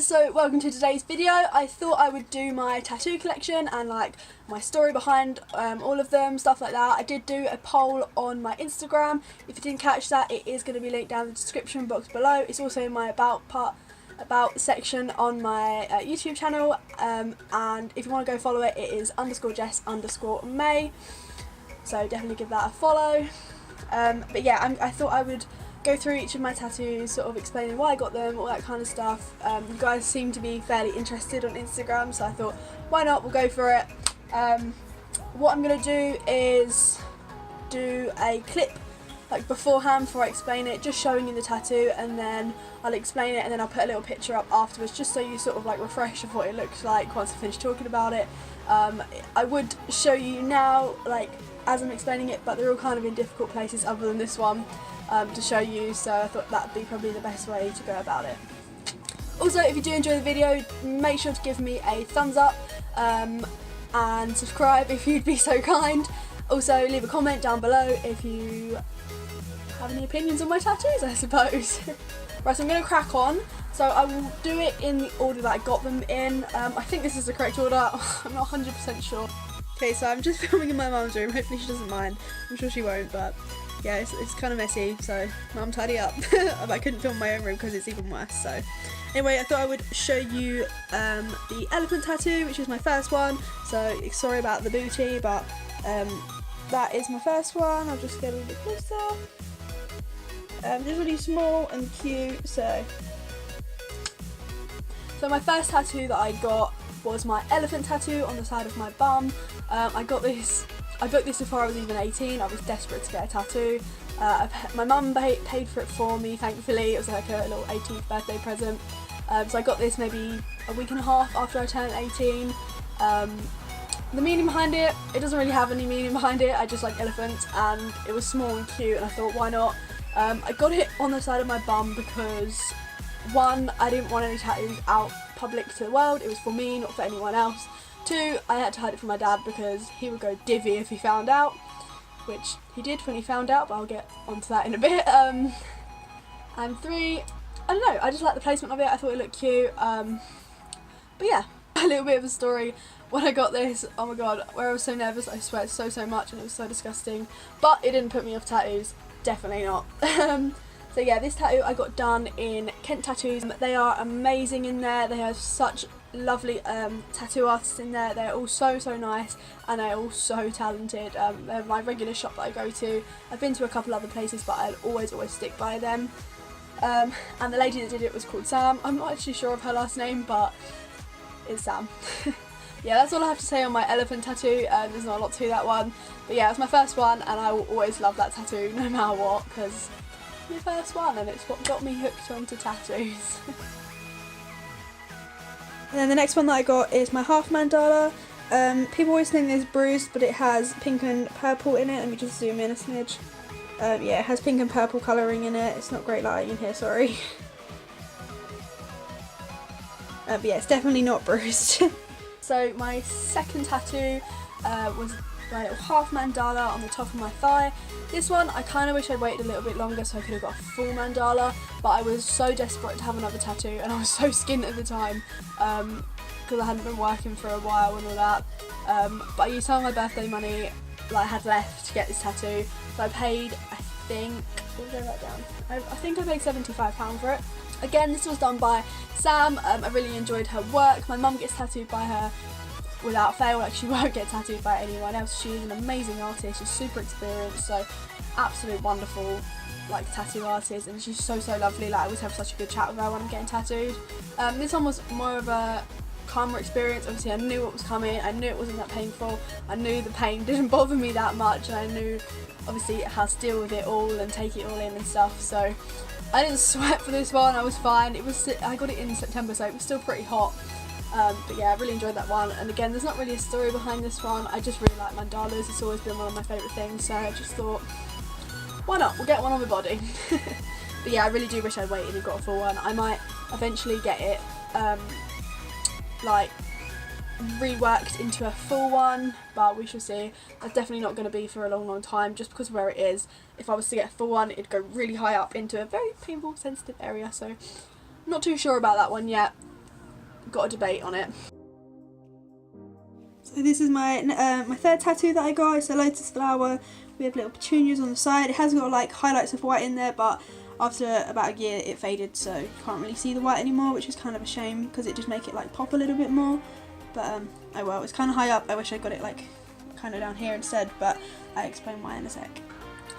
guys, so welcome to today's video. I thought I would do my tattoo collection and like my story behind all of them, stuff like that. I did do a poll on my Instagram. If you didn't catch that, it is going to be linked down in the description box below. It's also in my about section on my YouTube channel, and if you want to go follow it, it is _Jess_May, so definitely give that a follow. But yeah, I thought I would go through each of my tattoos, sort of explaining why I got them, all that kind of stuff. You guys seem to be fairly interested on Instagram, so I thought, why not, we'll go for it. What I'm going to do is do a clip like beforehand before I explain it, just showing you the tattoo, and then I'll explain it, and then I'll put a little picture up afterwards just so you sort of like refresh of what it looks like once I finish talking about it. I would show you now like as I'm explaining it, but they're all kind of in difficult places other than this one to show you, so I thought that would be probably the best way to go about it. Also, if you do enjoy the video, make sure to give me a thumbs up and subscribe if you'd be so kind. Also, leave a comment down below if you have any opinions on my tattoos, I suppose. Right, so I'm going to crack on. So I will do it in the order that I got them in. I think this is the correct order. I'm not 100% sure. Okay, so I'm just filming in my mum's room. Hopefully she doesn't mind. I'm sure she won't, but yeah, it's kind of messy, so mum, tidy up. I couldn't film my own room because it's even worse. So anyway, I thought I would show you the elephant tattoo, which is my first one. So sorry about the booty, but that is my first one. I'll just get a little bit closer. Just really small and cute. So my first tattoo that I got was my elephant tattoo on the side of my bum. I booked this before I was even 18. I was desperate to get a tattoo. My mum paid for it for me, thankfully. It was like a little 18th birthday present. So I got this maybe a week and a half after I turned 18. The meaning behind it doesn't really have any meaning behind it. I just like elephants, and it was small and cute, and I thought, why not? I got it on the side of my bum because, one, I didn't want any tattoos out public to the world. It was for me, not for anyone else. Two, I had to hide it from my dad because he would go divvy if he found out, which he did when he found out, but I'll get onto that in a bit. And three, I don't know, I just like the placement of it. I thought it looked cute. But yeah, a little bit of a story. When I got this, oh my god, where I was so nervous, I sweat so much, and it was so disgusting. But it didn't put me off tattoos, definitely not. So yeah, this tattoo I got done in Kent Tattoos. They are amazing in there. They have such lovely tattoo artists in there. They're all so nice, and they're all so talented. They're my regular shop that I go to. I've been to a couple other places, but I'll always stick by them. And the lady that did it was called Sam. I'm not actually sure of her last name, but it's Sam. Yeah, that's all I have to say on my elephant tattoo. There's not a lot to that one, but yeah, it's my first one, and I will always love that tattoo no matter what, because my first one, and it's what got me hooked onto tattoos. And then the next one that I got is my half mandala. People always think it's bruised, but it has pink and purple in it. Let me just zoom in a smidge. Yeah, it has pink and purple colouring in it. It's not great lighting in here, sorry. But yeah, it's definitely not bruised. So my second tattoo was my little half mandala on the top of my thigh. This one, I kind of wish I'd waited a little bit longer so I could have got a full mandala, but I was so desperate to have another tattoo, and I was so skint at the time because I hadn't been working for a while and all that. But I used some of my birthday money that I had left to get this tattoo, so I paid, I think, what did I write down? I think I paid £75 for it. Again, this was done by Sam. I really enjoyed her work. My mum gets tattooed by her without fail, like she won't get tattooed by anyone else. She is an amazing artist, she's super experienced, so absolute wonderful like tattoo artist, and she's so lovely. Like I always have such a good chat with her when I'm getting tattooed. This one was more of a calmer experience. Obviously I knew what was coming, I knew it wasn't that painful, I knew the pain didn't bother me that much, and I knew obviously how to deal with it all and take it all in and stuff, so I didn't sweat for this one. I was fine. I got it in September, so it was still pretty hot. But yeah, I really enjoyed that one, and again, there's not really a story behind this one. I just really like mandalas. It's always been one of my favourite things, so I just thought, why not? We'll get one on my body. But yeah, I really do wish I'd waited and got a full one. I might eventually get it like reworked into a full one, but we shall see. That's definitely not going to be for a long time, just because of where it is. If I was to get a full one, it'd go really high up into a very painful, sensitive area, so I'm not too sure about that one yet. got a debate on it. So this is my my third tattoo that I got. It's a Lotus Flower. We have little petunias on the side. It has got like highlights of white in there, but after about a year it faded, so you can't really see the white anymore, which is kind of a shame because it just make it like pop a little bit more. But oh well, it's kind of high up. I wish I got it like kind of down here instead, but I'll explain why in a sec.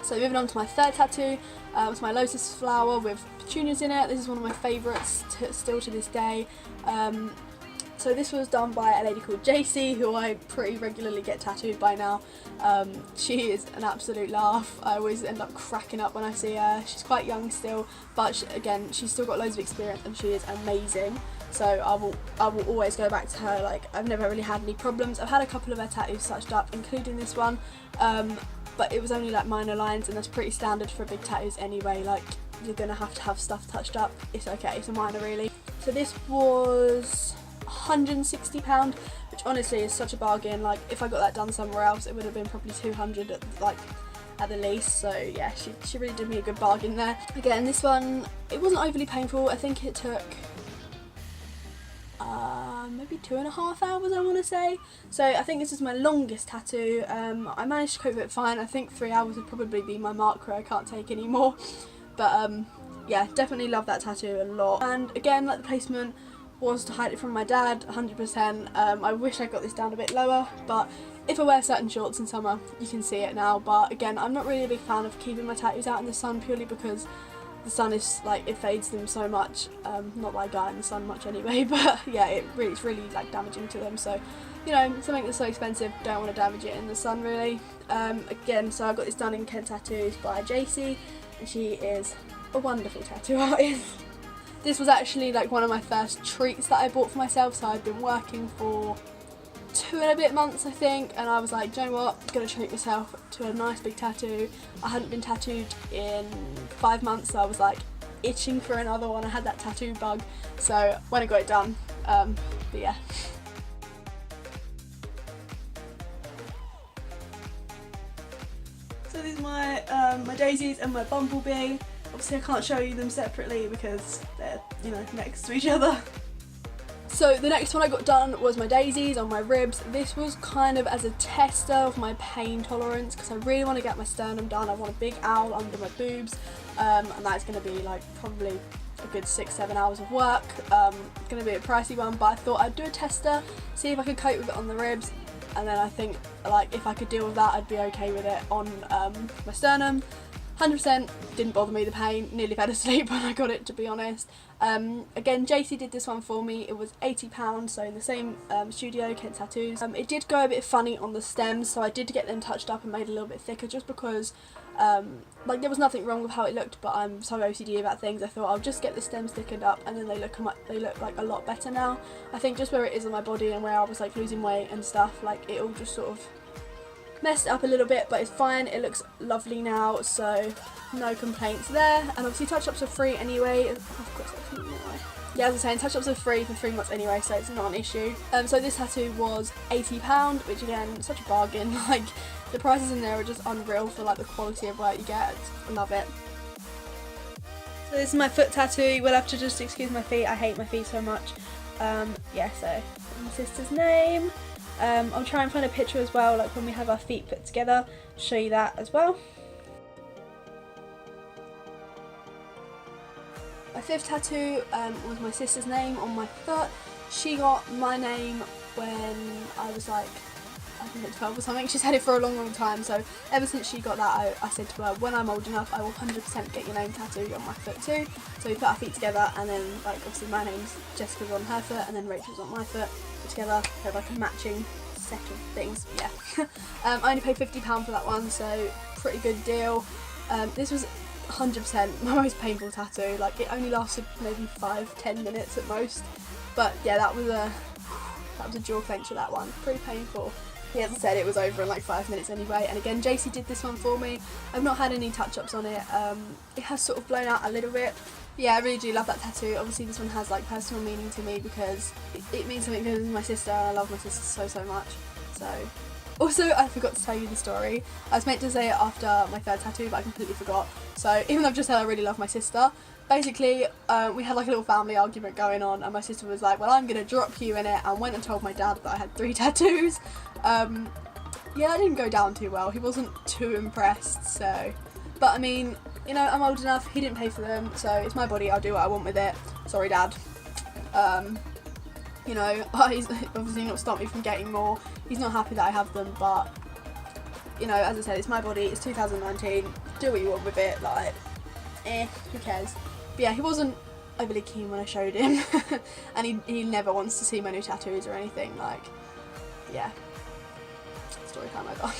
So moving on to my third tattoo, it's my Lotus Flower with petunias in it. This is one of my favourites still to this day. So this was done by a lady called JC, who I pretty regularly get tattooed by now. She is an absolute laugh. I always end up cracking up when I see her. She's quite young still, but again, she's still got loads of experience and she is amazing. So I will always go back to her. Like, I've never really had any problems. I've had a couple of her tattoos touched up, including this one, but it was only like minor lines, and that's pretty standard for big tattoos anyway. Like, you're gonna have to have stuff touched up. It's okay, it's a minor really. So this was £160, which honestly is such a bargain. Like, if I got that done somewhere else, it would have been probably 200 at the least. So yeah, she really did me a good bargain there. Again, this one, it wasn't overly painful. I think it took maybe 2.5 hours, I want to say. So I think this is my longest tattoo. I managed to cope with it fine. I think 3 hours would probably be my mark where I can't take any more. But yeah, definitely love that tattoo a lot. And again, like, the placement was to hide it from my dad, 100%. I wish I got this down a bit lower, but if I wear certain shorts in summer, you can see it now. But again, I'm not really a big fan of keeping my tattoos out in the sun, purely because the sun is like, it fades them so much. Not that I go out in the sun much anyway, but yeah, it's really like damaging to them. So, you know, something that's so expensive, don't want to damage it in the sun really. Again, so I got this done in Kent Tattoos by JC, and she is a wonderful tattoo artist. This was actually like one of my first treats that I bought for myself. So I'd been working for 2 and a bit months, I think, and I was like, do you know what, I'm gonna treat myself to a nice big tattoo. I hadn't been tattooed in 5 months, so I was like itching for another one. I had that tattoo bug, so when I got it done, but yeah. So these are my daisies and my bumblebee. Obviously I can't show you them separately because they're, you know, next to each other. So the next one I got done was my daisies on my ribs. This was kind of as a tester of my pain tolerance, because I really want to get my sternum done. I want a big owl under my boobs, and that's going to be like probably a good 6-7 hours of work. It's going to be a pricey one, but I thought I'd do a tester, see if I could cope with it on the ribs, and then I think like if I could deal with that, I'd be okay with it on my sternum. 100% didn't bother me, the pain, nearly fell asleep when I got it, to be honest. Again, JC did this one for me. It was £80, so in the same studio, Kent Tattoos. It did go a bit funny on the stems, so I did get them touched up and made a little bit thicker, just because like, there was nothing wrong with how it looked, but I'm so OCD about things. I thought I'll just get the stems thickened up, and then they look like a lot better now. I think just where it is on my body and where I was like losing weight and stuff, like it all just sort of messed it up a little bit, but it's fine. It looks lovely now, so no complaints there. And obviously touch-ups are free anyway. Yeah, as I was saying, touch-ups are free for 3 months anyway, so it's not an issue. So this tattoo was £80, which again, such a bargain. Like, the prices in there are just unreal for like the quality of work you get. I love it. So this is my foot tattoo. You will have to just excuse my feet. I hate my feet so much. Yeah, so my sister's name. I'll try and find a picture as well, like when we have our feet put together, show you that as well. My fifth tattoo was my sister's name on my foot. She got my name when I was like, I think it's 12 or something. She's had it for a long time, so ever since she got that, I said to her, when I'm old enough, I will 100% get your name tattooed on my foot too. So we put our feet together, and then like obviously my name's Jessica's on her foot, and then Rachel's on my foot. Put together, we have like a matching set of things. Yeah. I only paid £50 for that one, so pretty good deal. This was 100% my most painful tattoo. Like, it only lasted maybe 5-10 minutes at most, but yeah, that was a jaw clencher, that one. Pretty painful. Yeah, as I said, it was over in like 5 minutes anyway. And again, JC did this one for me. I've not had any touch-ups on it. It has sort of blown out a little bit. Yeah, I really do love that tattoo. Obviously this one has like personal meaning to me because it means something because it's my sister, and I love my sister so much. So, also I forgot to tell you the story. I was meant to say it after my third tattoo, but I completely forgot. So even though I've just said I really love my sister, basically, we had like a little family argument going on, and my sister was like, well, I'm gonna drop you in it, and went and told my dad that I had 3 tattoos. Yeah, that didn't go down too well. He wasn't too impressed, so. But I mean, you know, I'm old enough, he didn't pay for them, so it's my body, I'll do what I want with it. Sorry, Dad. You know, he's obviously not stopped me from getting more. He's not happy that I have them, but, you know, as I said, it's my body, it's 2019, do what you want with it, like, who cares. But yeah, he wasn't overly keen when I showed him, and he never wants to see my new tattoos or anything, like, yeah. Story time over.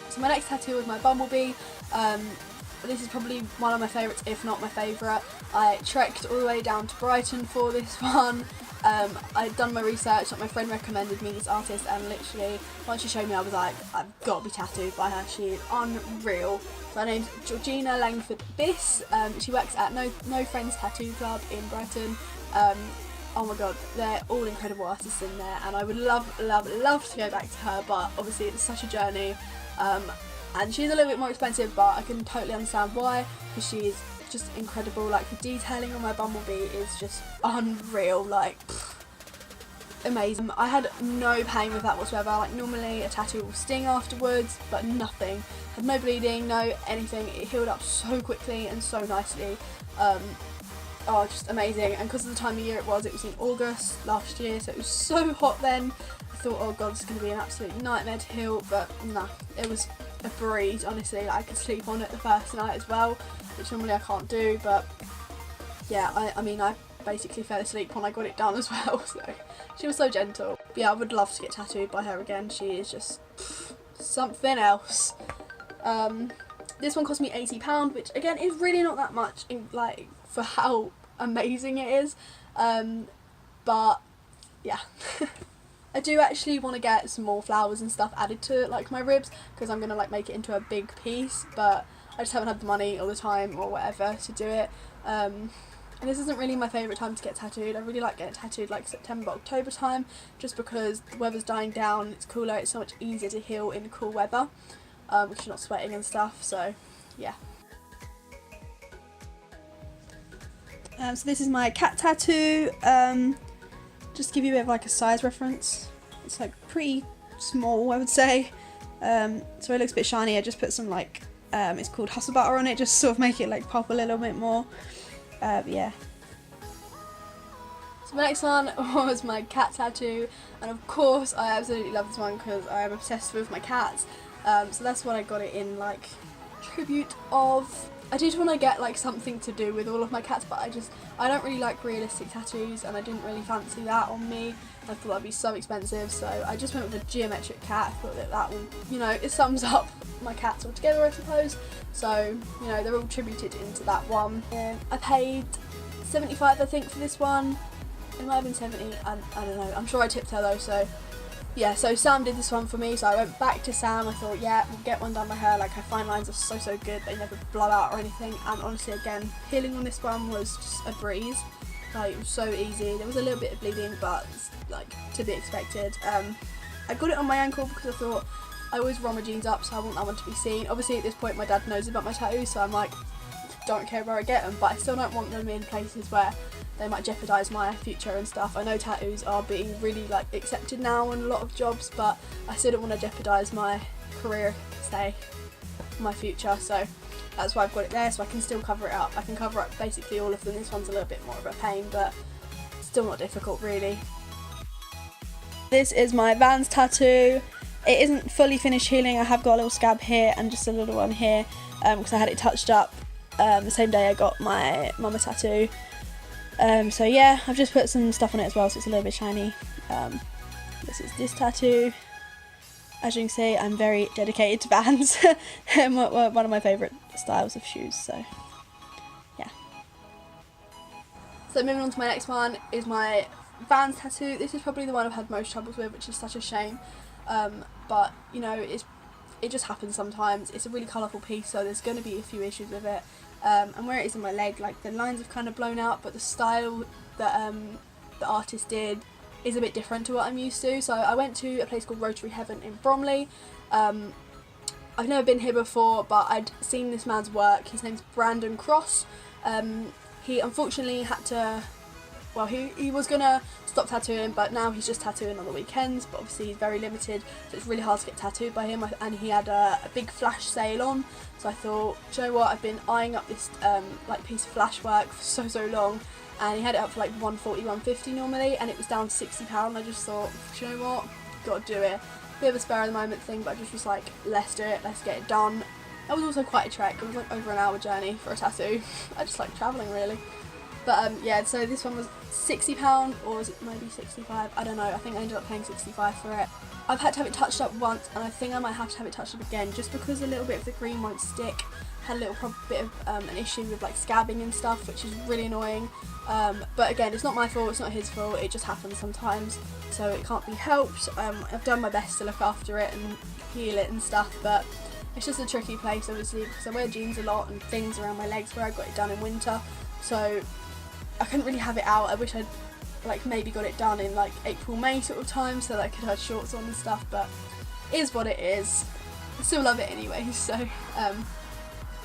So my next tattoo was my bumblebee. This is probably one of my favourites, if not my favourite. I trekked all the way down to Brighton for this one. I'd done my research, like my friend recommended me this artist, and literally once she showed me I was like, I've got to be tattooed by her, she is unreal. So her name's Georgina Langford Biss. She works at No Friends Tattoo Club in Brighton. Oh my god, they're all incredible artists in there, and I would love to go back to her, but obviously it's such a journey. And she's a little bit more expensive, but I can totally understand why, because she's just incredible. Like, the detailing on my bumblebee is just unreal, like, amazing. I had no pain with that whatsoever. Like, normally a tattoo will sting afterwards, but nothing. Had no bleeding, no anything. It healed up so quickly and so nicely. Oh, just amazing. And because of the time of year it was in August last year, so it was so hot then. I thought, oh god, it's going to be an absolute nightmare to heal, but nah, it was a breeze, honestly. Like, I could sleep on it the first night as well, which normally I can't do, but yeah, I mean, I basically fell asleep when I got it done as well, so she was so gentle. But yeah, I would love to get tattooed by her again. She is just something else. This one cost me £80, which again is really not that much like for how amazing it is, but yeah. I do actually want to get some more flowers and stuff added to like my ribs, because I'm going to like make it into a big piece, but I just haven't had the money or the time or whatever to do it. And this isn't really my favourite time to get tattooed. I really like getting tattooed like September, October time, just because the weather's dying down, it's cooler, it's so much easier to heal in cool weather, because you're not sweating and stuff, so yeah. So this is my cat tattoo. Just to give you a bit of like a size reference, it's like pretty small, I would say. So it looks a bit shiny. I just put some like, it's called hustle butter on it, just sort of make it like pop a little bit more. But yeah. So my next one was my cat tattoo, and of course I absolutely love this one because I am obsessed with my cats. So that's what I got it in, like, tribute of. I did want to get like something to do with all of my cats, but I don't really like realistic tattoos, and I didn't really fancy that on me. I thought that'd be so expensive, so I just went with a geometric cat. I thought that will, you know, it sums up my cats all together, I suppose. So, you know, they're all tributed into that one. I paid £75, I think, for this one. It might have been 70, I don't know. I'm sure I tipped her though, so yeah, so Sam did this one for me, so I went back to Sam. I thought, yeah, we'll get one done by her. Like, her fine lines are so good, they never blow out or anything, and honestly, again, healing on this one was just a breeze. Like, it was so easy. There was a little bit of bleeding, but it's, like, to be expected. I got it on my ankle because I thought I always roll my jeans up, so I want that one to be seen. Obviously, at this point, my dad knows about my tattoos, so I'm like, don't care where I get them, but I still don't want them in places where they might jeopardise my future and stuff. I know tattoos are being really like accepted now in a lot of jobs, but I still don't want to jeopardise my career, say, my future, so that's why I've got it there, so I can still cover it up. I can cover up basically all of them. This one's a little bit more of a pain, but still not difficult really. This is my Vans tattoo. It isn't fully finished healing. I have got a little scab here and just a little one here, because I had it touched up the same day I got my mama tattoo. So yeah, I've just put some stuff on it as well, so it's a little bit shiny. This is this tattoo. As you can see, I'm very dedicated to Vans. One of my favourite styles of shoes, so yeah. So moving on to my next one is my Vans tattoo. This is probably the one I've had most troubles with, which is such a shame. But you know, it just happens sometimes. It's a really colourful piece, so there's going to be a few issues with it. And where it is on my leg, like, the lines have kind of blown out, but the style that the artist did is a bit different to what I'm used to. So I went to a place called Rotary Heaven in Bromley, I've never been here before, but I'd seen this man's work. His name's Brandon Cross. He unfortunately had to, well, he was gonna stop tattooing, but now he's just tattooing on the weekends, but obviously he's very limited, so it's really hard to get tattooed by him, and he had a big flash sale on, so I thought, do you know what, I've been eyeing up this like piece of flash work for so long, and he had it up for like $140, $150 normally, and it was down to £60. I just thought, do you know what, gotta do it. Bit of a spur of the moment thing, but I just was like, let's do it, let's get it done. That was also quite a trek. It was like over an hour journey for a tattoo. I just like travelling really. But yeah, so this one was £60, or was it maybe 65? I don't know, I think I ended up paying 65 for it. I've had to have it touched up once, and I think I might have to have it touched up again, just because a little bit of the green won't stick. Had a little bit of an issue with like scabbing and stuff, which is really annoying. But again, it's not my fault, it's not his fault, it just happens sometimes, so it can't be helped. I've done my best to look after it and heal it and stuff, but it's just a tricky place obviously, because I wear jeans a lot and things around my legs where I got it done in winter, so I couldn't really have it out. I wish I'd like maybe got it done in like April, May sort of time, so that I could have shorts on and stuff, but it is what it is. I still love it anyway, so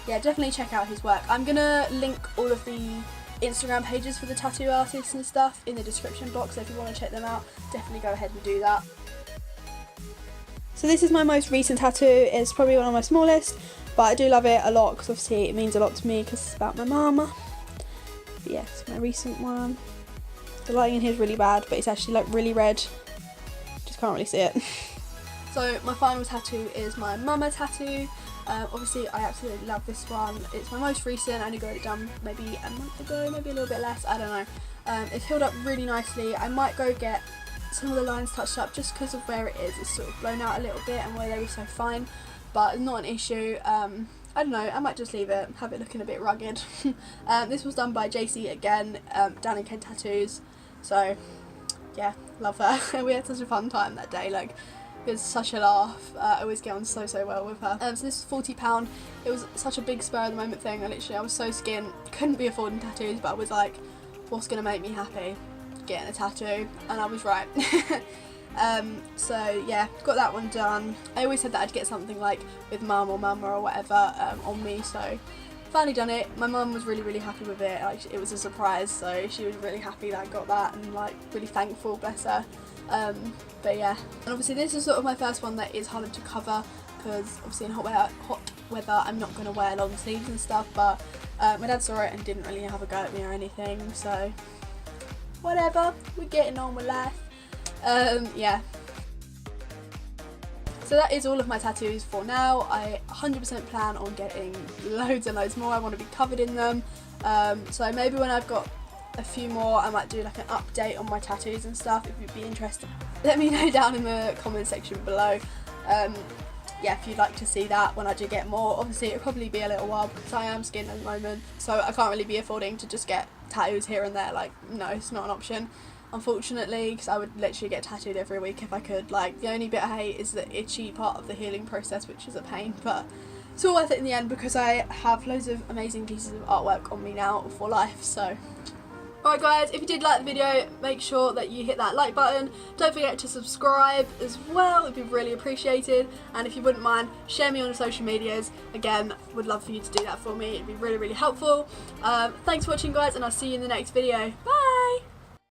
yeah, definitely check out his work. I'm gonna link all of the Instagram pages for the tattoo artists and stuff in the description box, so if you want to check them out, definitely go ahead and do that. So this is my most recent tattoo. It's probably one of my smallest, but I do love it a lot because obviously it means a lot to me because it's about my mama. But yeah, it's my recent one. The lighting in here is really bad, but it's actually like really red. Just can't really see it. So my final tattoo is my mama tattoo. Obviously I absolutely love this one. It's my most recent. I only got it done maybe a month ago, maybe a little bit less, I don't know. It's healed up really nicely. I might go get some of the lines touched up just because of where it is. It's sort of blown out a little bit and where they were so fine, but not an issue. I don't know, I might just leave it, have it looking a bit rugged. This was done by JC again, down in Kent Tattoos, so yeah, love her. We had such a fun time that day, like it was such a laugh. I always get on so well with her. So this was £40. It was such a big spur of the moment thing. I was so skint, couldn't be affording tattoos, but I was like, what's gonna make me happy? Getting a tattoo, and I was right. So yeah, got that one done. I always said that I'd get something like with mum or mama or whatever on me, so finally done it. My mum was really happy with it. Like, it was a surprise, so she was really happy that I got that and like really thankful, bless her. But yeah, and obviously this is sort of my first one that is harder to cover because obviously in hot weather I'm not going to wear long sleeves and stuff, but my dad saw it and didn't really have a go at me or anything, so whatever, we're getting on with life. Yeah. So that is all of my tattoos for now. I 100% plan on getting loads and loads more. I want to be covered in them. So maybe when I've got a few more I might do like an update on my tattoos and stuff if you'd be interested. Let me know down in the comment section below. Yeah, if you'd like to see that when I do get more. Obviously it'll probably be a little while because I am skint at the moment, so I can't really be affording to just get tattoos here and there. Like, no, it's not an option, unfortunately, because I would literally get tattooed every week if I could. Like, the only bit I hate is the itchy part of the healing process, which is a pain, but it's all worth it in the end because I have loads of amazing pieces of artwork on me now for life. So alright guys, if you did like the video, make sure that you hit that like button. Don't forget to subscribe as well, it'd be really appreciated. And if you wouldn't mind, share me on the social medias. Again, would love for you to do that for me, it'd be really helpful. Thanks for watching guys, and I'll see you in the next video. Bye!